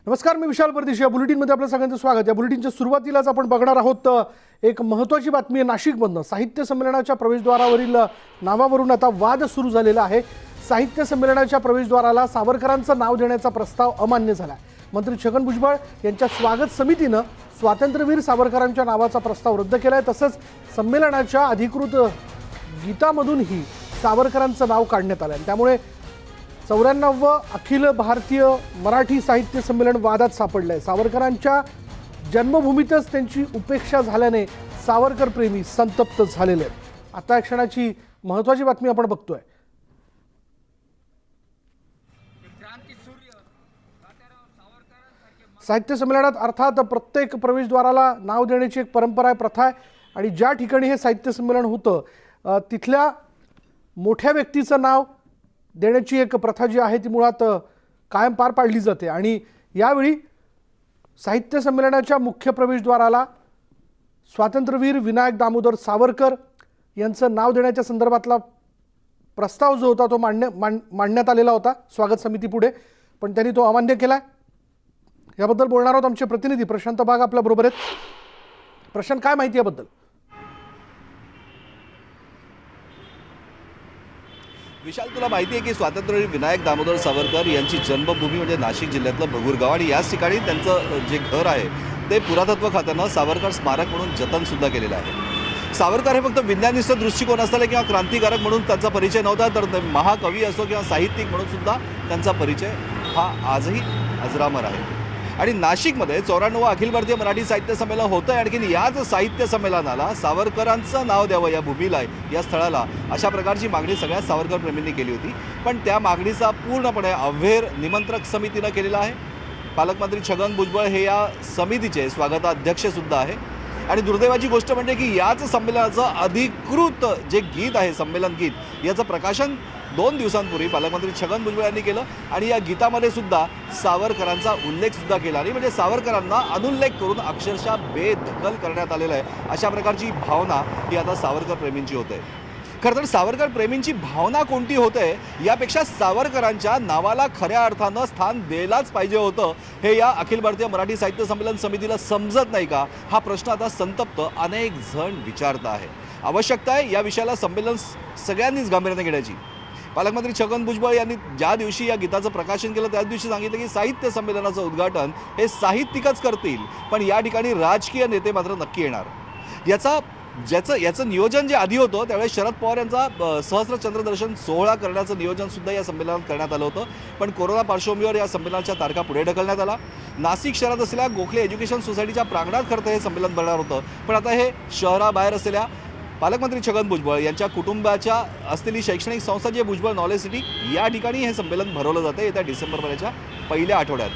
नमस्कार, मी विशाल परदेशी. या बुलेटिनमध्ये आपलं सगळ्यांचं स्वागत. या बुलेटिनच्या सुरुवातीलाच आपण बघणार आहोत एक महत्त्वाची बातमी आहे. नाशिकमधनं साहित्य संमेलनाच्या प्रवेशद्वारावरील नावावरून आता वाद सुरू झालेला आहे. साहित्य संमेलनाच्या प्रवेशद्वाराला सावरकरांचं नाव देण्याचा प्रस्ताव अमान्य झाला. मंत्री छगन भुजबळ यांच्या स्वागत समितीनं स्वातंत्र्यवीर सावरकरांच्या नावाचा प्रस्ताव रद्द केलाय. तसंच संमेलनाच्या अधिकृत गीतामधूनही सावरकरांचं नाव काढण्यात आलं. त्यामुळे 94 अखिल भारतीय मराठी साहित्य संमेलन वादात सापडलंय. सावरकरांच्या जन्मभूमीतच त्यांची उपेक्षा झाल्याने सावरकर प्रेमी संतप्त झालेले आहेत. आता क्षणाची महत्त्वाची बातमी आपण बघतोय. साहित्य संमेलनात अर्थात प्रत्येक प्रवेशद्वाराला नाव देण्याची एक परंपरा आहे, प्रथा आहे. आणि ज्या ठिकाणी हे साहित्य संमेलन होतं तिथल्या मोठ्या व्यक्तीचं नाव देण्याची एक प्रथा जी आहे ती मुळात कायम पार पाडली जाते. आणि यावेळी साहित्य संमेलनाच्या मुख्य प्रवेशद्वाराला स्वातंत्र्यवीर विनायक दामोदर सावरकर यांचं नाव देण्याच्या संदर्भातला प्रस्ताव जो होता तो मांडण्यात आलेला होता स्वागत समितीपुढे, पण त्यांनी तो अमान्य केला. याबद्दल बोलणार आहोत आमचे प्रतिनिधी प्रशांत बाग आपल्या बरोबर आहेत. प्रशांत, काय माहिती याबद्दल? विशाल, तुला माहिती आहे की स्वातंत्र्यवीर विनायक दामोदर सावरकर यांची जन्मभूमी म्हणजे नाशिक जिल्ह्यातलं बगुरगाव, आणि याच ठिकाणी त्यांचं जे घर आहे ते पुरातत्व खात्यानं सावरकर स्मारक म्हणून जतन सुद्धा केलेलं आहे. सावरकर हे फक्त विज्ञानिष्ठ दृष्टिकोन असलेले किंवा क्रांतिकारक म्हणून त्यांचा परिचय नव्हता, तर महाकवी असो किंवा साहित्यिक म्हणून सुद्धा त्यांचा परिचय हा आजही अजरामर आहे. आणि नाशिकमध्ये 94 अखिल भारतीय मराठी साहित्य संमेलन होतं आहे. आणखीन याच साहित्य संमेलनाला सावरकरांचं नाव द्यावं, या भूमीला, या स्थळाला, अशा प्रकारची मागणी सगळ्या सावरकर प्रेमींनी केली होती. पण त्या मागणीचा पूर्णपणे अव्हेर निमंत्रक समितीनं केलेला आहे. पालकमंत्री छगन भुजबळ हे या समितीचे स्वागताध्यक्षसुद्धा आहे. आणि दुर्दैवाची गोष्ट म्हणजे की याच संमेलनाचं अधिकृत जे गीत आहे, संमेलन गीत, याचं प्रकाशन 2 दिवसांपूर्वी पालकमंत्री छगन भुजबळ यांनी केलं. आणि या गीतामध्ये सुद्धा सावरकरांचा उल्लेख सुद्धा केला. आणि म्हणजे सावरकरांना अनुल्लेख करून अक्षरशः बेदखल करण्यात आलेलं आहे, अशा प्रकारची भावना ही आता सावरकर प्रेमींची होते. खरं तर सावरकर प्रेमींची भावना कोणती होते यापेक्षा सावरकरांच्या नावाला खऱ्या अर्थानं स्थान द्यायलाच पाहिजे होतं, हे या अखिल भारतीय मराठी साहित्य संमेलन समितीला समजत नाही का, हा प्रश्न आता संतप्त अनेक जण विचारत आहे. आवश्यकता आहे या विषयाला संमेलन सगळ्यांनीच गांभीर्याने घेण्याची. पालकमंत्री छगन भुजबळ यांनी ज्या दिवशी या गीताचं प्रकाशन केलं त्याच दिवशी सांगितलं की साहित्य संमेलनाचं उद्घाटन हे साहित्यिकच करतील, पण या ठिकाणी राजकीय नेते मात्र नक्की येणार. याचं नियोजन जे आधी होतं त्यावेळेस शरद पवार यांचा सहस्र चंद्रदर्शन सोहळा करण्याचं नियोजन सुद्धा या संमेलनात करण्यात आलं होतं. पण कोरोना पार्श्वभूमीवर या संमेलनाच्या तारखा पुढे ढकलण्यात आला. नाशिक शहरात असलेल्या गोखले एज्युकेशन सोसायटीच्या प्रांगणात खरं तर हे संमेलन भरणार होतं, पण आता हे शहराबाहेर असलेल्या पालकमंत्री छगन भुजबळ यांच्या कुटुंबाच्या असलेली शैक्षणिक संस्था जे भुजबळ नॉलेज सिटी, या ठिकाणी हे संमेलन भरवलं जातं येत्या डिसेंबर महिन्याच्या पहिल्या आठवड्यात.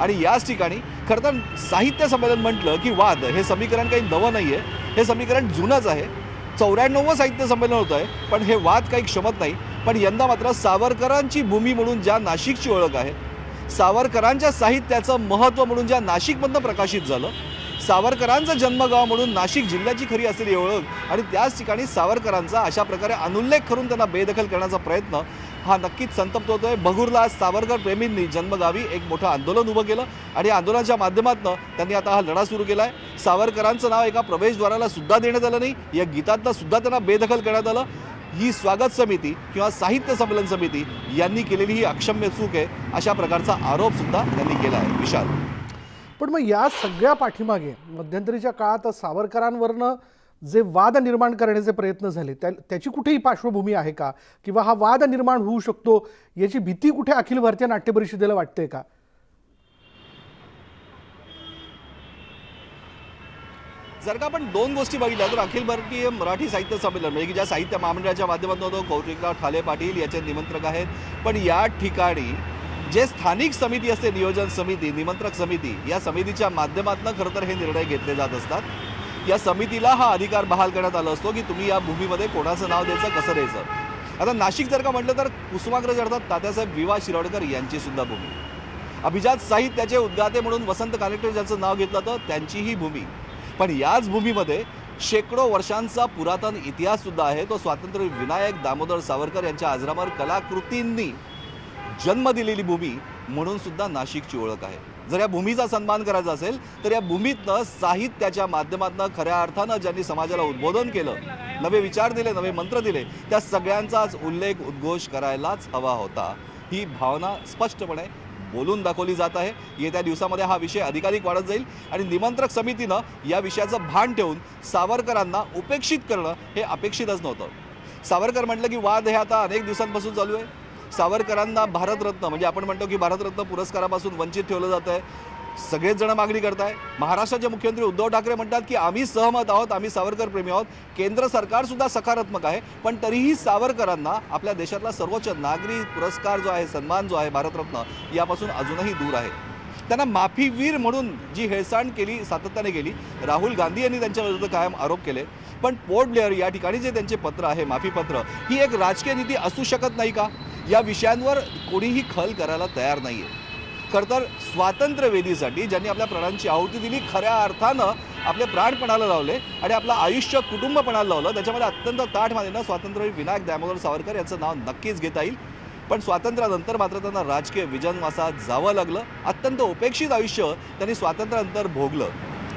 आणि याच ठिकाणी खरं तर साहित्य संमेलन म्हटलं की वाद, हे समीकरण काही नवं नाही आहे, हे समीकरण जुनंच आहे. 94वं साहित्य संमेलन होतं आहे, पण हे वाद काही क्षमत नाही. पण यंदा मात्र सावरकरांची भूमी म्हणून ज्या नाशिकची ओळख आहे, सावरकरांच्या साहित्याचं महत्त्व म्हणून ज्या नाशिकमधनं प्रकाशित झालं, सावरकरांचं जन्मगाव म्हणून नाशिक जिल्ह्याची खरी असलेली ओळख, आणि त्याच ठिकाणी सावरकरांचा अशा प्रकारे अनुल्लेख करून त्यांना बेदखल करण्याचा प्रयत्न हा नक्कीच संतप्त होतोय. बगुरला सावरकर प्रेमींनी जन्मगावी एक मोठं आंदोलन उभं केलं आणि आंदोलनाच्या माध्यमातून त्यांनी आता हा लढा सुरू केला आहे. सावरकरांचं नाव एका प्रवेशद्वाराला सुद्धा देण्यात आलं नाही, या गीतातनं सुद्धा त्यांना बेदखल करण्यात आलं. ही स्वागत समिती किंवा साहित्य संमेलन समिती यांनी केलेली ही अक्षम्य चूक आहे, अशा प्रकारचा आरोप सुद्धा त्यांनी केला आहे. विशाल, पण मग या सगळ्या पाठीमागे मध्यंतरीच्या काळात सावरकरांवरनं जे वाद निर्माण करण्याचे प्रयत्न झाले त्याची कुठेही पार्श्वभूमी आहे का, किंवा हा वाद निर्माण होऊ शकतो याची भीती कुठे अखिल भारतीय नाट्य परिषदेला वाटते का? जर का आपण 2 गोष्टी बघितल्या तर अखिल भारतीय मराठी साहित्य संमेलन म्हणजे की ज्या साहित्य महामंडळाच्या माध्यमातून होतो, कौतिकराव ठाले पाटील याचे निमंत्रक आहेत. पण या ठिकाणी जे स्थानिक समिती असते, नियोजन समिती, निमंत्रक समिती, या समितीच्या माध्यमातून खरं तर हे निर्णय घेतले जात असतात. या समितीला हा अधिकार बहाल करण्यात आला असतो की तुम्ही या भूमीमध्ये कोणाचं नाव द्यायचं, कसं द्यायचं. आता नाशिक जर का म्हटलं तर कुसुमाग्रज अर्थात तात्यासाहेब वि. वा. शिरोडकर यांची सुद्धा भूमी, अभिजात साहित्याचे उद्गाते म्हणून वसंत कालेक्टर ज्यांचं नाव घेतलं तर त्यांचीही भूमी. पण याच भूमीमध्ये शेकडो वर्षांचा पुरातन इतिहास सुद्धा आहे. तो स्वातंत्र्य विनायक दामोदर सावरकर यांच्या अजरामर कलाकृतींनी जन्म दिलेली भूमी म्हणून सुद्धा नाशिकची ओळख आहे. जर या भूमीचा सन्मान करायचा असेल तर या भूमीतनं साहित्याच्या माध्यमातून खऱ्या अर्थानं ज्यांनी समाजाला उद्बोधन केलं, नवे विचार दिले, नवे मंत्र दिले, त्या सगळ्यांचाच उल्लेख उद्घोष करायलाच हवा होता. ही भावना स्पष्टपणे बोलून दाखवली जात आहे. येत्या दिवसामध्ये हा विषय अधिकाधिक वाढत जाईल आणि निमंत्रक समितीनं या विषयाचं भान ठेवून सावरकरांना उपेक्षित करणं हे अपेक्षितच नव्हतं. सावरकर म्हटलं की वाद हे आता अनेक दिवसांपासून चालू आहे. सावरकरांना भारतरत्न म्हणजे आपण म्हणतो की भारतरत्न पुरस्कारापासून वंचित ठेवलं जात आहे. सगळेच जण मागणी करताय. महाराष्ट्राचे मुख्यमंत्री उद्धव ठाकरे म्हणतात की आम्ही सहमत आहोत, आम्ही सावरकर प्रेमी आहोत. केंद्र सरकार सुद्धा सकारात्मक आहे, पण तरीही सावरकरांना आपल्या देशातला सर्वोच्च नागरी पुरस्कार जो आहे, सन्मान जो आहे भारतरत्न, यापासून अजूनही दूर आहे. त्यांना माफीवीर म्हणून जी हेळसांड केली, सातत्याने केली. राहुल गांधी यांनी त्यांच्या विरुद्ध कायम आरोप केले. पण पोर्ट ब्लेअर या ठिकाणी जे त्यांचे पत्र आहे, माफीपत्र, ही एक राजकीय नीती असू शकत नाही का? या विषयांवर कोणीही खल करायला तयार नाही आहे. खरं तर स्वातंत्र्यवेदीसाठी ज्यांनी आपल्या प्राणांची आहुती दिली, खऱ्या अर्थानं आपले प्राण पणाला लावले आणि आपलं आयुष्य कुटुंब पणाला लावलं, त्याच्यामध्ये अत्यंत ताठ मानेनं स्वातंत्र्यवीर विनायक दामोदर सावरकर यांचं नाव नक्कीच घेता येईल. पण स्वातंत्र्यानंतर मात्र त्यांना राजकीय विजनवासात जावं लागलं. अत्यंत उपेक्षित आयुष्य त्यांनी स्वातंत्र्यानंतर भोगलं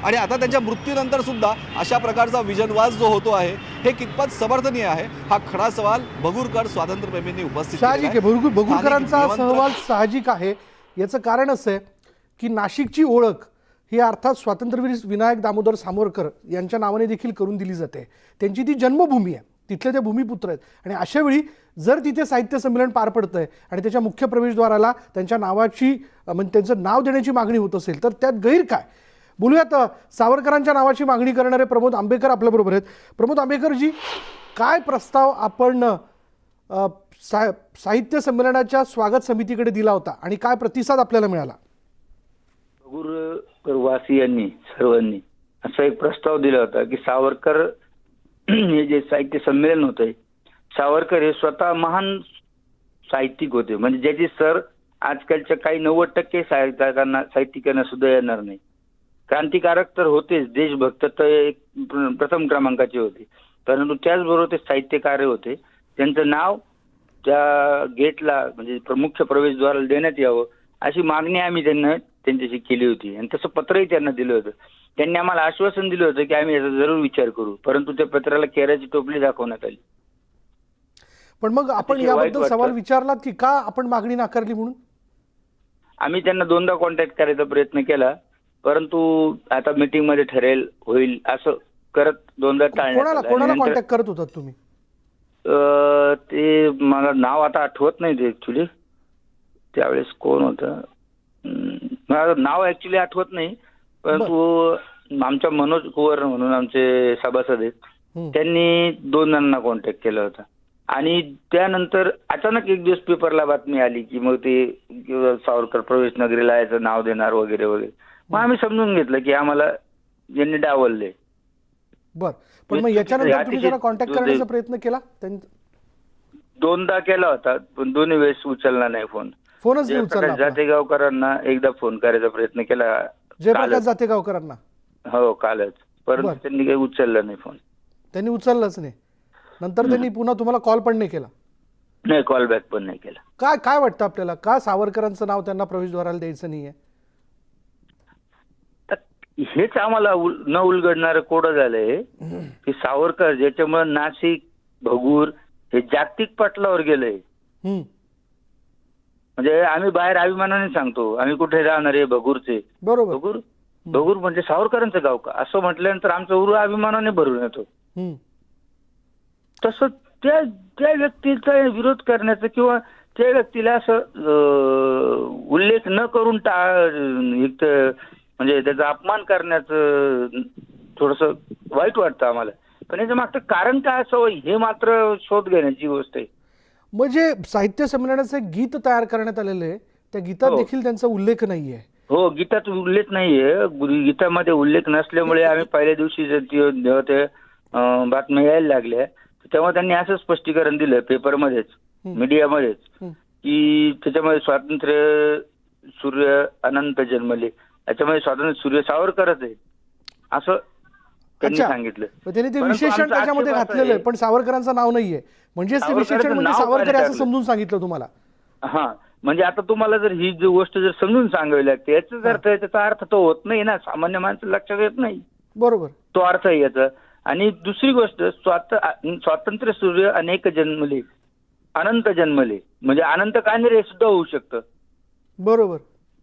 आणि आता त्यांच्या मृत्यूनंतर सुद्धा अशा प्रकारचा विजनवास जो होतो आहे, हे कितपत समर्थनीय आहे, हा खरा सवाल बघूरकर स्वातंत्र्यप्रेमींनी उपस्थित साहजिक आहे. बघूरकरांचा सहवाल साहजिक आहे. याचं कारण असं आहे की नाशिकची ओळख ही अर्थात स्वातंत्र्यवीर विनायक दामोदर सावरकर यांच्या नावाने देखील करून दिली जाते. त्यांची ती जन्मभूमी आहे, तिथले ते भूमिपुत्र आहेत आणि अशावेळी जर तिथे साहित्य संमेलन पार पडतं आहे आणि त्याच्या मुख्य प्रवेशद्वाराला त्यांच्या नावाची म्हणजे त्यांचं नाव देण्याची मागणी होत असेल तर त्यात गैर काय? बोलूयात सावरकरांच्या नावाची मागणी करणारे प्रमोद आंबेकर आपल्याबरोबर आहेत. प्रमोद आंबेकरजी, काय प्रस्ताव आपण साहित्य संमेलनाच्या स्वागत समितीकडे दिला होता आणि काय प्रतिसाद आपल्याला मिळाला? वासियांनी सर्वांनी असा एक प्रस्ताव दिला होता की सावरकर हे जे साहित्य संमेलन होतंय, सावरकर हे स्वतः महान साहित्यिक होते, म्हणजे ज्याची सर आजकालच्या काही 90% साहित्यिकांना सुद्धा येणार नाही. क्रांतिकारक तर होतेच, देशभक्त तर एक प्रथम क्रमांकाचे होते, परंतु त्याचबरोबर ते साहित्यकार होते. त्यांचं नाव त्या गेटला म्हणजे मुख्य प्रवेशद्वाराला देण्यात यावं अशी मागणी आम्ही त्यांच्याशी केली होती आणि तसं पत्रही त्यांना दिलं होतं. त्यांनी आम्हाला आश्वासन दिलं होतं की आम्ही याचा जरूर विचार करू, परंतु त्या पत्राला केराची टोपली दाखवण्यात आली. पण मग आपण याबद्दल सवाल विचारलात की का आपण मागणी नाकारली म्हणून? आम्ही त्यांना दोनदा कॉन्टॅक्ट करायचा प्रयत्न केला, परंतु आता मीटिंग मध्ये ठरेल होईल असं करत दोनदा टाळण्यात. कोणाला कॉन्टॅक्ट करत होतात तुम्ही? ते मला नाव आता आठवत नाही ते ऍक्च्युली, त्यावेळेस कोण होतं मला नाव ऍक्च्युली आठवत नाही, परंतु आमच्या मनोज कुवर म्हणून आमचे सभासद आहेत, त्यांनी 2 जणांना कॉन्टॅक्ट केला होता. आणि त्यानंतर अचानक एक दिवस पेपरला बातमी आली की मग ते सावरकर प्रवेश नगरीला याचं नाव देणार वगैरे वगैरे. मग आम्ही समजून घेतलं की आम्हाला यांनी डावलले. बर, पण मग याच्यानंतर तुम्ही जरा कॉन्टॅक्ट करण्याचा प्रयत्न केला? 2दा केला होता, पण दोन्ही वेळेस उचलला नाही फोन. फोनच नाही उचलला. जातेगावकरांना एकदा फोन करायचा प्रयत्न केला, जयप्रकाश जातेगावकरांना. हो, कालच, परंतु त्यांनी काही उचलला नाही फोन. त्यांनी उचललाच नाही. नंतर त्यांनी पुन्हा तुम्हाला कॉल पण नाही केला? नाही, कॉल बॅक पण नाही केला. काय वाटतं आपल्याला, का सावरकरांचं नाव त्यांना प्रवेशद्वाराला द्यायचं नाहीये? हेच आम्हाला न उलगडणारं कोडं झालंय की सावरकर ज्याच्यामुळे नाशिक, भगूर हे जागतिक पटलावर गेलंय. म्हणजे आम्ही बाहेर अभिमानाने सांगतो आम्ही कुठे राहणार आहे भगूरचे. बरोबर. भगूर म्हणजे सावरकरांचं गाव का असं म्हटल्यानंतर आमचा उरू अभिमानाने भरून येतो. तसं त्या व्यक्तीचा विरोध करण्याचं किंवा त्या व्यक्तीला असं उल्लेख न करून म्हणजे त्याचा अपमान करण्याचं थोडस वाईट वाटतं आम्हाला. पण याच्या मागचं कारण काय असावं हे मात्र शोध घेण्याची गोष्ट आहे. म्हणजे साहित्य संमेलनाचे गीत तयार करण्यात आलेले आहे, त्या गीतात देखील त्यांचा उल्लेख नाहीये. हो, गीतात उल्लेख नाहीये. गीतामध्ये उल्लेख नसल्यामुळे आम्ही पहिल्या दिवशी जेव्हा ते बातम्या यायला लागल्या तेव्हा त्यांनी असं स्पष्टीकरण दिलं पेपरमध्येच, मीडियामध्येच, की त्याच्यामध्ये स्वातंत्र्य सूर्य अनंत जन्मले, त्याच्यामध्ये स्वातंत्र्य सूर्य सावरकरच आहे असं त्यांनी सांगितलं. त्यांनी ते विशेषण त्याच्यामध्ये घातलेलं आहे, पण सावरकरांचं नाव नाहीये. म्हणजे ते विशेषण म्हणजे सावरकर असं समजून सांगितलं तुम्हाला? हा, म्हणजे आता तुम्हाला जर ही जी गोष्ट जर समजून सांगावी लागते याचाच अर्थ आहे, त्याचा अर्थ तो होत नाही ना, सामान्य माणसाला लक्षात येत नाही बरोबर. तो अर्थ आहे याचा. आणि दुसरी गोष्ट, स्वातंत्र्य सूर्य अनेक जन्मले, अनंत जन्मले, म्हणजे अनंत कान्हेरे सुद्धा होऊ शकतं. बरोबर.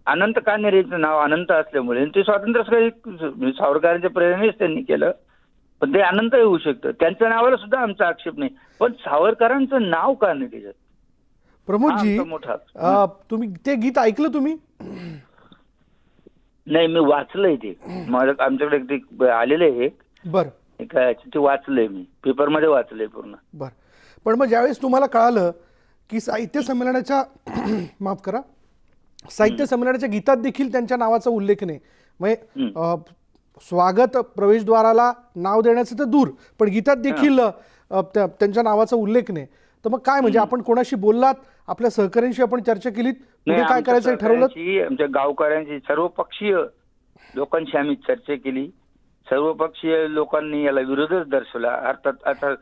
अनंत कान्हेरेचं नाव अनंत असल्यामुळे ते स्वातंत्र्य सावरकरांच्या प्रेरणेनेच त्यांनी केलं, पण ते अनंत होऊ शकतं. त्यांच्या नावाला सुद्धा आमचा आक्षेप नाही, पण सावरकरांचं नाव का नाही त्याच्यात? प्रमोदजी, हा आमचा मोठा तुम्ही ते गीत ऐकलं तुम्ही? नाही, मी वाचलंय ते. माझं आमच्याकडे ते आलेलं आहे एक, बरं ते वाचलंय, मी पेपरमध्ये वाचलंय पूर्ण. बरं. पण मग ज्यावेळेस तुम्हाला कळालं की साहित्य संमेलनाच्या माफ करा, साहित्य संमेलनाच्या गीतात देखील त्यांच्या नावाचा उल्लेख नाही, म्हणजे स्वागत प्रवेशद्वाराला नाव देण्याचं तर दूर, पण गीतात देखील त्यांच्या नावाचा उल्लेख नाही, तर मग काय म्हणजे आपण कोणाशी बोललात? आपल्या सहकाऱ्यांशी आपण चर्चा केलीत? पुढे काय करायचं ठरवलं? आमच्या गावकऱ्यांशी, सर्वपक्षीय लोकांशी आम्ही चर्चा केली. सर्वपक्षीय लोकांनी याला विरोधच दर्शवला. अर्थात आता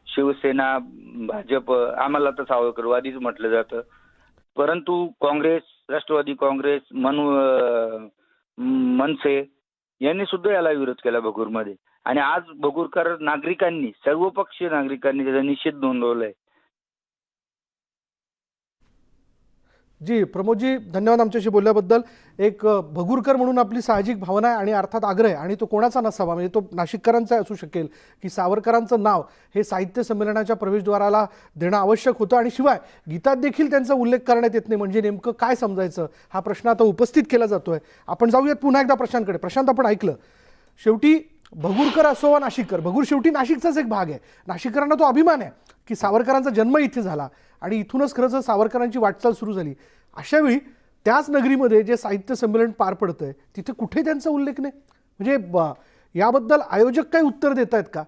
शिवसेना, भाजप, आम्हाला तर सावरकरवादीच म्हटलं जातं, परंतु काँग्रेस, राष्ट्रवादी काँग्रेस, मनसे यांनी सुद्धा याला विरोध केला भगूरमध्ये. आणि आज भगूरकर नागरिकांनी, सर्वपक्षीय नागरिकांनी त्याचा निषेध नोंदवलाय. जी प्रमोदजी, धन्यवाद आमच्याशी बोलल्याबद्दल. एक भगूरकर म्हणून आपली साहजिक भावना आहे आणि अर्थात आग्रह आहे, आणि तो कोणाचा नसावा, म्हणजे तो नाशिककरांचा असू शकेल की सावरकरांचं नाव हे साहित्य संमेलनाच्या प्रवेशद्वाराला देणं आवश्यक होतं, आणि शिवाय गीतात देखील त्यांचा उल्लेख करण्यात येत नाही, म्हणजे नेमकं काय समजायचं हा प्रश्न आता उपस्थित केला जातोय. आपण जाऊयात पुन्हा एकदा प्रशांतकडे. प्रशांत, आपण ऐकलं शेवटी भगूरकर असो वा नाशिककर, भगूर शेवटी नाशिकचाच एक भाग आहे. नाशिककरांना तो अभिमान आहे की सावरकरांचा जन्म इथे झाला आणि इथूनच खरंच सावरकरांची वाटचाल सुरू झाली. अशावेळी त्याच नगरीमध्ये जे साहित्य संमेलन पार पडतंय तिथे कुठे त्यांचा उल्लेख नाही, म्हणजे याबद्दल आयोजक काही उत्तर देत आहेत का?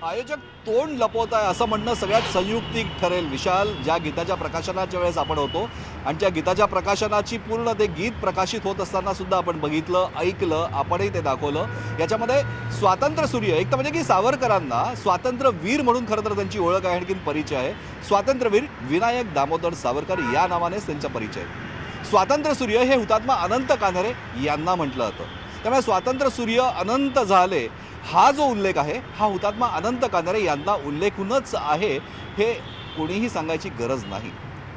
आयोजक तोंड लपवत आहे असं म्हणणं सगळ्यात संयुक्तिक ठरेल. विशाल, ज्या गीताच्या प्रकाशनाच्या वेळेस आपण होतो आणि त्या गीताच्या प्रकाशनाची पूर्ण ते गीत प्रकाशित होत असताना सुद्धा आपण बघितलं, ऐकलं, आपणही ते दाखवलं. याच्यामध्ये स्वातंत्र्य सूर्य, एक तर म्हणजे की सावरकरांना स्वातंत्र्यवीर म्हणून खरं तर त्यांची ओळख आहे, आणखीन परिचय आहे. स्वातंत्र्यवीर विनायक दामोदर सावरकर या नावानेच त्यांचा परिचय. स्वातंत्र्य सूर्य हे हुतात्मा अनंत कान्हेरे यांना म्हटलं जातं. त्यामुळे स्वातंत्र्य सूर्य अनंत झाले हा जो उल्लेख आहे हा हुतात्मा अनंत कान्हेरे यांना उल्लेखूनच आहे, हे कोणीही सांगायची गरज नाही.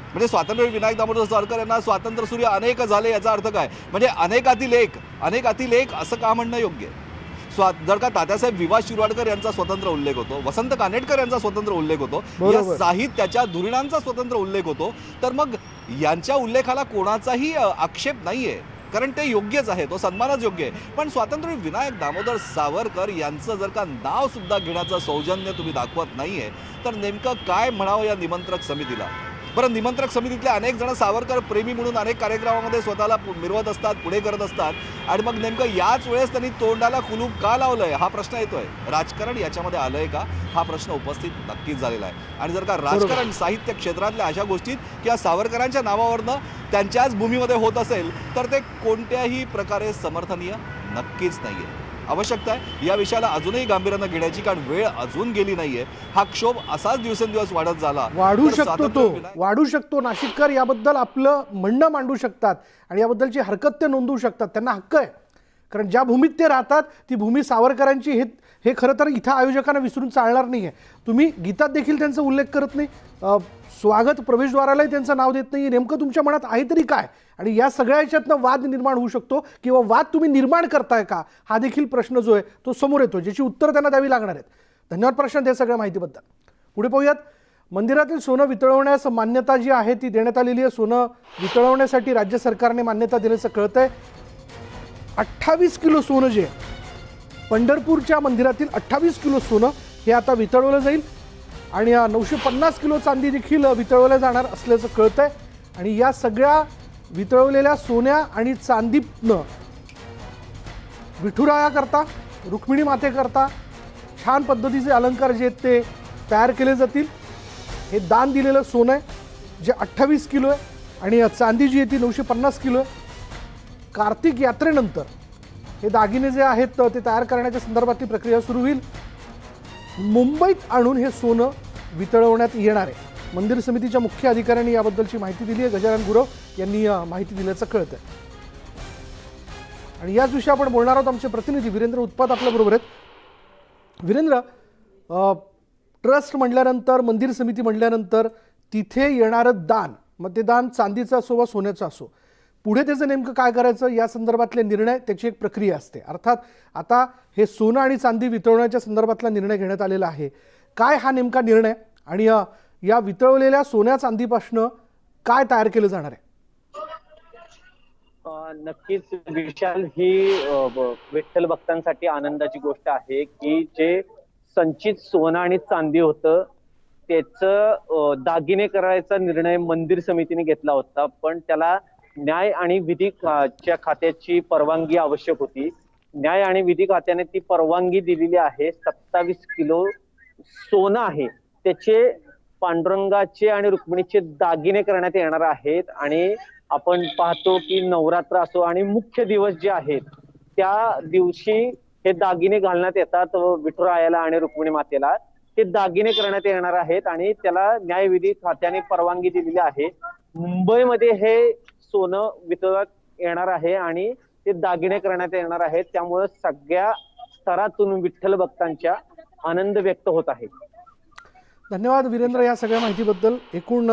म्हणजे स्वातंत्र्य विनायक दामोदर सावरकर यांना स्वातंत्र्य सूर्य अनेक झाले याचा अर्थ काय? म्हणजे अनेकातील एक असं का म्हणणं योग्य आहे? जर का तात्यासाहेब विवा शिरवाडकर यांचा स्वतंत्र उल्लेख होतो, वसंत कानेटकर यांचा स्वतंत्र उल्लेख होतो, या साहित्याच्या धुरीणांचा स्वतंत्र उल्लेख होतो, तर मग यांच्या उल्लेखाला कोणाचाही आक्षेप नाहीये, कारण ते योग्यच आहे, तो सन्मानच योग्य आहे. पण स्वातंत्र्य विनायक दामोदर सावरकर यांचं जर का नाव सुद्धा घेण्याचं सौजन्य तुम्ही दाखवत नाहीये, तर नेमकं काय म्हणावं या निमंत्रक समितीला? बरं, निमंत्रक समितीतले अनेक जण सावरकर प्रेमी म्हणून अनेक कार्यक्रमामध्ये स्वतःला मिरवत असतात, पुढे करत असतात, आणि मग नेमकं याच वेळेस त्यांनी तोंडाला कुलूप का लावलंय हा प्रश्न येतोय. राजकारण याच्यामध्ये आलंय का हा प्रश्न उपस्थित नक्कीच झालेला आहे. आणि जर का राजकारण साहित्य क्षेत्रातल्या अशा गोष्टीत किंवा सावरकरांच्या नावावरनं त्यांच्याच भूमीमध्ये होत असेल तर ते कोणत्याही प्रकारे समर्थनीय नक्कीच नाहीये. आवश्यकता आहे या विषयाला अजूनही गांभीर्यानं घेण्याची, कारण वेळ अजून गेली नाहीये. हा क्षोभ असाच दिवसेंदिवस वाढत झाला, वाढू शकतो. नाशिककर याबद्दल आपलं म्हणणं मांडू शकतात आणि याबद्दलची हरकत ते नोंदवू शकतात, त्यांना हक्क आहे. कारण ज्या भूमीत ते राहतात ती भूमी सावरकरांची, हे खरं तर इथं आयोजकांना विसरून चालणार नाही आहे. तुम्ही गीतात देखील त्यांचा उल्लेख करत नाही, स्वागत प्रवेशद्वारालाही त्यांचं नाव देत नाही. नेमकं तुमच्या मनात आहे तरी काय? आणि या सगळ्या याच्यातनं वाद निर्माण होऊ शकतो, किंवा वाद तुम्ही निर्माण करताय का हा देखील प्रश्न जो आहे तो समोर येतो, ज्याची उत्तर त्यांना द्यावी लागणार आहेत. धन्यवाद प्रशांत या सगळ्या माहितीबद्दल. पुढे पाहूयात. मंदिरातील सोनं वितळवण्यास मान्यता जी आहे ती देण्यात आलेली आहे. सोनं वितळवण्यासाठी राज्य सरकारने मान्यता दिल्याचं कळतंय. 28 किलो सोनं जे आहे पंढरपूरच्या मंदिरातील 28 किलो सोनं हे आता वितळवलं जाईल, आणि 950 किलो चांदी देखील वितळवल्या जाणार असल्याचं कळतंय. आणि या सगळ्या वितळवलेल्या सोन्या आणि चांदीनं विठुरायाकरता, रुक्मिणी मातेकरता छान पद्धतीचे अलंकार जे आहेत ते तयार केले जातील. हे दान दिलेलं सोनं आहे जे 28 किलो आहे, आणि चांदी जी आहे ती 950 किलो आहे. कार्तिक यात्रेनंतर हे दागिने जे आहेत ते तयार करण्याच्या संदर्भातली प्रक्रिया सुरू होईल. मुंबईत आणून हे सोनं वितळवण्यात येणार आहे. मंदिर समितीच्या मुख्य अधिकाऱ्यांनी याबद्दलची माहिती दिली आहे. गजानन गुरव यांनी माहिती दिल्याचं कळतंय. आणि याच विषयी आपण बोलणार आहोत. आमचे प्रतिनिधी वीरेंद्र उत्पात आपल्याबरोबर आहेत. वीरेंद्र, ट्रस्ट म्हटल्यानंतर, मंदिर समिती म्हटल्यानंतर तिथे येणारं दान, मग ते दान चांदीचं असो वा सोन्याचं असो, पुढे त्याचं नेमकं काय करायचं या संदर्भातले निर्णय, त्याची एक प्रक्रिया असते. अर्थात आता हे सोनं आणि चांदी वितळवण्याच्या संदर्भातला निर्णय घेण्यात आलेला आहे. काय हा नेमका निर्णय आणि या वितळवलेल्या सोन्या चांदीपासून काय तयार केलं जाणार आहे? नक्कीच विशाल, ही विठ्ठल भक्तांसाठी आनंदाची गोष्ट आहे की जे संचित सोनं आणि चांदी होतं त्याचं दागिने करायचा निर्णय मंदिर समितीने घेतला होता, पण त्याला न्याय आणि विधी खात्याची परवानगी आवश्यक होती. न्याय आणि विधी खात्याने ती परवानगी दिलेली आहे. 27 किलो सोनं आहे, त्याचे पांडुरंगाचे आणि रुक्मिणीचे दागिने करण्यात येणार आहेत. आणि आपण पाहतो की नवरात्र असो आणि मुख्य दिवस जे आहेत त्या दिवशी हे दागिने घालण्यात येतात विठुरायाला आणि रुक्मिणी मातेला. ते दागिने करण्यात येणार आहेत आणि त्याला न्यायविधी खात्याने परवानगी दिलेली आहे. मुंबईमध्ये हे सोनं वितळण्यात येणार आहे आणि ते दागिने करण्यात येणार आहेत. त्यामुळे सगळ्या स्तरातून विठ्ठल भक्तांच्या आनंद व्यक्त होत आहे. धन्यवाद वीरेंद्र या सगळ्या माहितीबद्दल. एकूण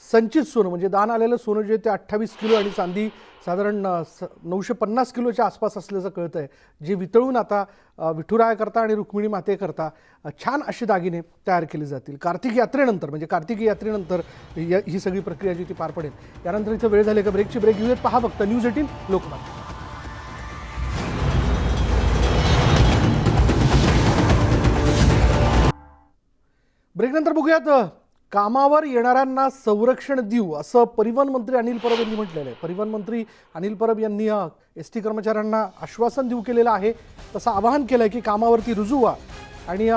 संचित सोनं म्हणजे दान आलेलं सोनं जे ते 28 किलो आणि चांदी साधारण 950 किलोच्या आसपास असल्याचं कळतं आहे, जे वितळून आता विठुरायाकरता आणि रुक्मिणी मातेकरता छान अशी दागिने तयार केली जातील. कार्तिक यात्रेनंतर म्हणजे कार्तिकी यात्रेनंतर ही सगळी प्रक्रिया जी ती पार पडेल. यानंतर इथं वेळ झाली का ब्रेकची ब्रेक घेऊयात. पहा फक्त न्यूज 18 लोकमत. ब्रेकनंतर बघूयात. कामावर येणाऱ्यांना संरक्षण देऊ असं परिवहन मंत्री अनिल परब यांनी म्हटलेलं आहे. परिवहन मंत्री अनिल परब यांनी एसटी कर्मचाऱ्यांना आश्वासन देऊ केलेलं आहे. तसं आवाहन केलं आहे की कामावरती रुजू व्हा आणि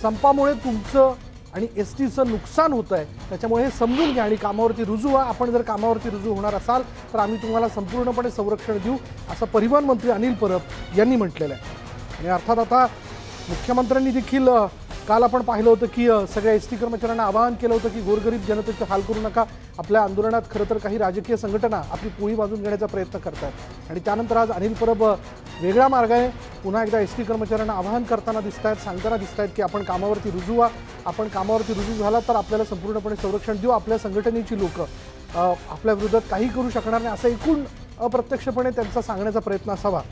संपामुळे तुमचं आणि एस टीचं नुकसान होतं आहे, त्याच्यामुळे हे समजून घ्या आणि कामावरती रुजू व्हा. आपण जर कामावरती रुजू होणार असाल तर आम्ही तुम्हाला संपूर्णपणे संरक्षण देऊ असं परिवहन मंत्री अनिल परब यांनी म्हटलेलं आहे. आणि अर्थात आता मुख्यमंत्र्यांनी देखील काल आपण पाहिलं होतं की सगळ्या एस टी कर्मचाऱ्यांना आवाहन केलं होतं की गोरगरीब जनतेचं हाल करू नका. आपल्या आंदोलनात खरं तर काही राजकीय संघटना आपली पोळी बाजून घेण्याचा प्रयत्न करतात आणि त्यानंतर आज अनिल परब वेगळ्या मार्गाने पुन्हा एकदा एस टी कर्मचाऱ्यांना आवाहन करताना दिसत आहेत, सांगताना दिसत आहेत की आपण कामावरती रुजू व्हा. आपण कामावरती रुजू झाला तर आपल्याला संपूर्णपणे संरक्षण देऊ. आपल्या संघटनेची लोक आपल्या विरोधात काही करू शकणार नाही असं एकूण अप्रत्यक्षपणे त्यांचा सांगण्याचा प्रयत्न असावा.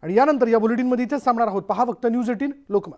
आणि यानंतर या बुलेटिनमध्ये इथेच थांबणार आहोत. पहा फक्त न्यूज 18 लोकमत.